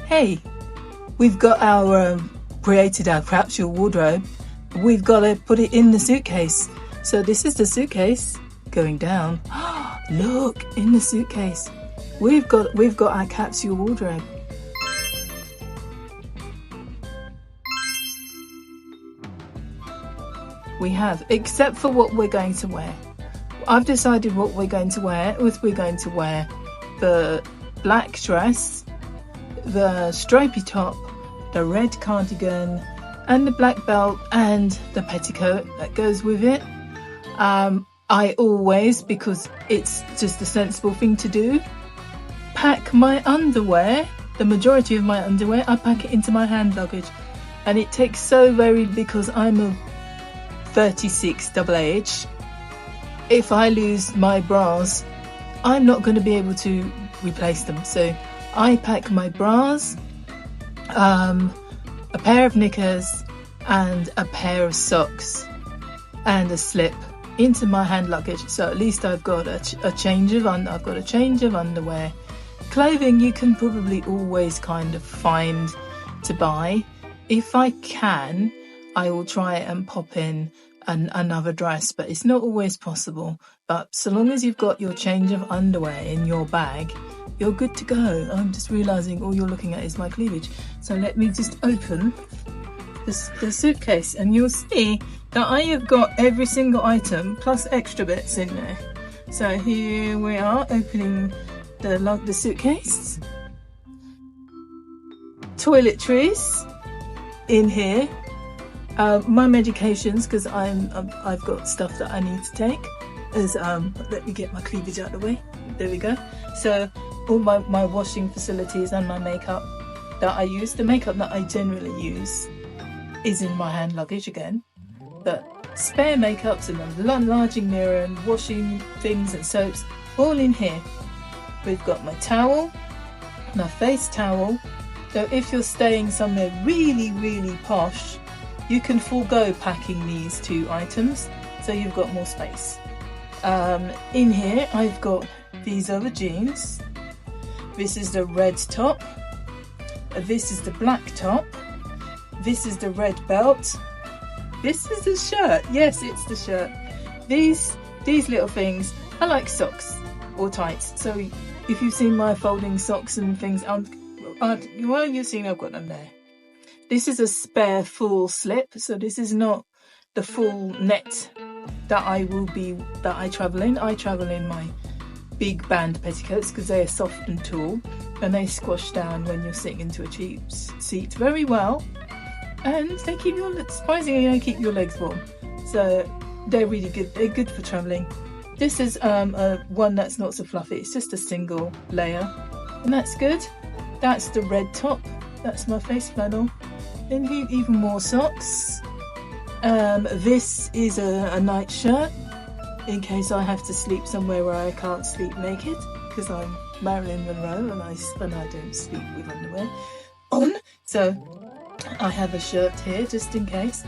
Hey, we've got our created our capsule wardrobe. We've got to put it in the suitcase. So this is the suitcase going down. Look, in the suitcase. We've got our capsule wardrobe. We have, except for what we're going to wear. I've decided what we're going to wear. We're going to wear the black dress, the stripy top, the red cardigan, and the black belt, and the petticoat that goes with it. I always, because it's just a sensible thing to do, pack my underwear. The majority of my underwear, I pack it into my hand luggage, and it takes so very, because I'm a 36 double H. If I lose my bras, I'm not going to be able to replace them. So I pack my bras, a pair of knickers, and a pair of socks and a slip into my hand luggage. So at least I've got a change of underwear. Clothing you can probably always kind of find to buy. If I can, I will try and pop in another dress, but it's not always possible. But so long as you've got your change of underwear in your bag, you're good to go. I'm just realizing all you're looking at is my cleavage. So let me just open the suitcase, and you'll see that I have got every single item plus extra bits in there. So here we are, opening the suitcase. Toiletries in here. My medications, because I've got stuff that I need to take. Let me get my cleavage out of the way. There we go. So all my washing facilities and my makeup that I use, the makeup that I generally use, is in my hand luggage again. But spare makeups and a enlarging mirror and washing things and soaps, all in here. We've got my towel, my face towel. So if you're staying somewhere really, really posh, you can forego packing these two items, so you've got more space. In here I've got, these are the jeans. This is the red top. This is the black top. This is the red belt. This is the shirt. Yes, it's the shirt. These little things are like socks or tights. So if you've seen my folding socks and things, well, you've seen I've got them there. This is a spare full slip, so this is not the full net that I travel in. I travel in my big band petticoats because they are soft and tall, and they squash down when you're sitting into a cheap seat very well, and they keep surprisingly they keep your legs warm. So they're really good. They're good for traveling. This is one that's not so fluffy. It's just a single layer, and that's good. That's the red top. That's my face flannel. Then even more socks. This is a night shirt in case I have to sleep somewhere where I can't sleep naked, because I'm Marilyn Monroe and I don't sleep with underwear on. So I have a shirt here just in case.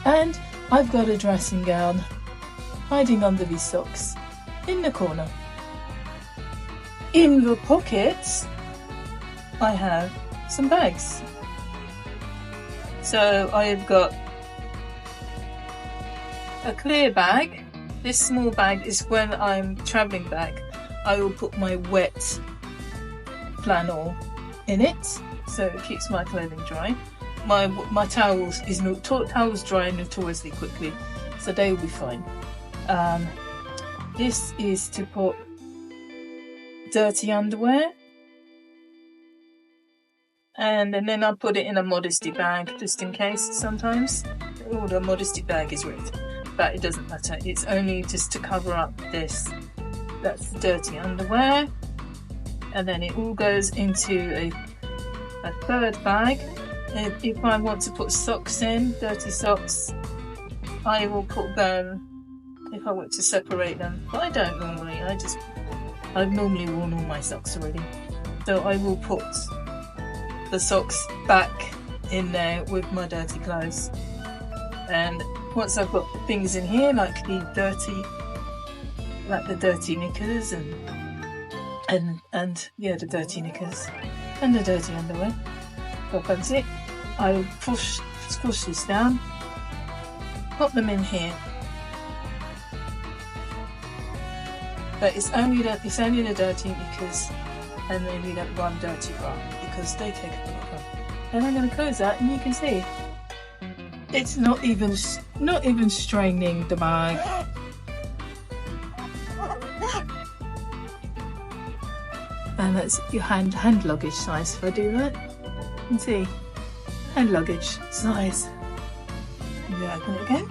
And I've got a dressing gown hiding under these socks in the corner. In the pockets I have some bags. So I've got a clear bag. This small bag is when I'm travelling back. I will put my wet flannel in it, so it keeps my clothing dry. My towels dry notoriously quickly, so they will be fine. This is to put dirty underwear. And then I put it in a modesty bag just in case sometimes. Oh, the modesty bag is red, but it doesn't matter. It's only just to cover up this. That's the dirty underwear. And then it all goes into a third bag. And if I want to put socks in, dirty socks, I will put them if I want to separate them. But I don't normally. I've normally worn all my socks already. So I will put the socks back in there with my dirty clothes. And once I've got things in here like the dirty knickers and the dirty knickers, and the dirty underwear. So that's it. I push this down, put them in here. But it's only the dirty because, and maybe that one dirty bra because they take up a lot of room. And I'm going to close that, and you can see it's not even straining the bag. And that's your hand luggage size. If I do that, you can see hand luggage size. Maybe open it again.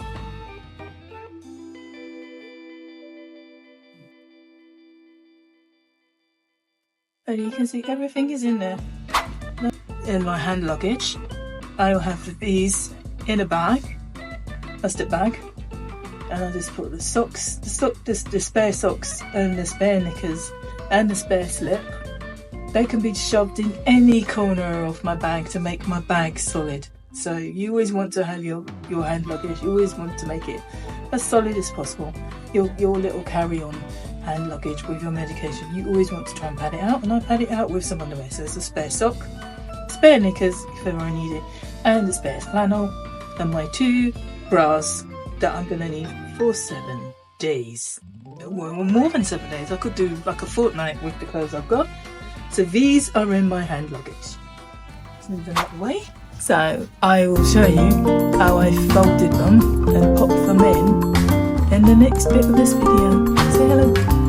And you can see everything is in there. In my hand luggage, I will have these in a bag, plastic bag, and I'll just put the socks, the spare socks, and the spare knickers, and the spare slip. They can be shoved in any corner of my bag to make my bag solid. So you always want to have your hand luggage. You always want to make it as solid as possible. Your little carry-on hand luggage with your medication. You always want to try and pad it out, and I pad it out with some underwear. So it's a spare sock, spare knickers if ever I need it, and a spare flannel, and my 2 bras that I'm going to need for 7 days. Well, more than 7 days. I could do like a fortnight with the clothes I've got. So these are in my hand luggage. Let's move them out of the way. So I will show you how I folded them and popped them in the next bit of this video. Say hello.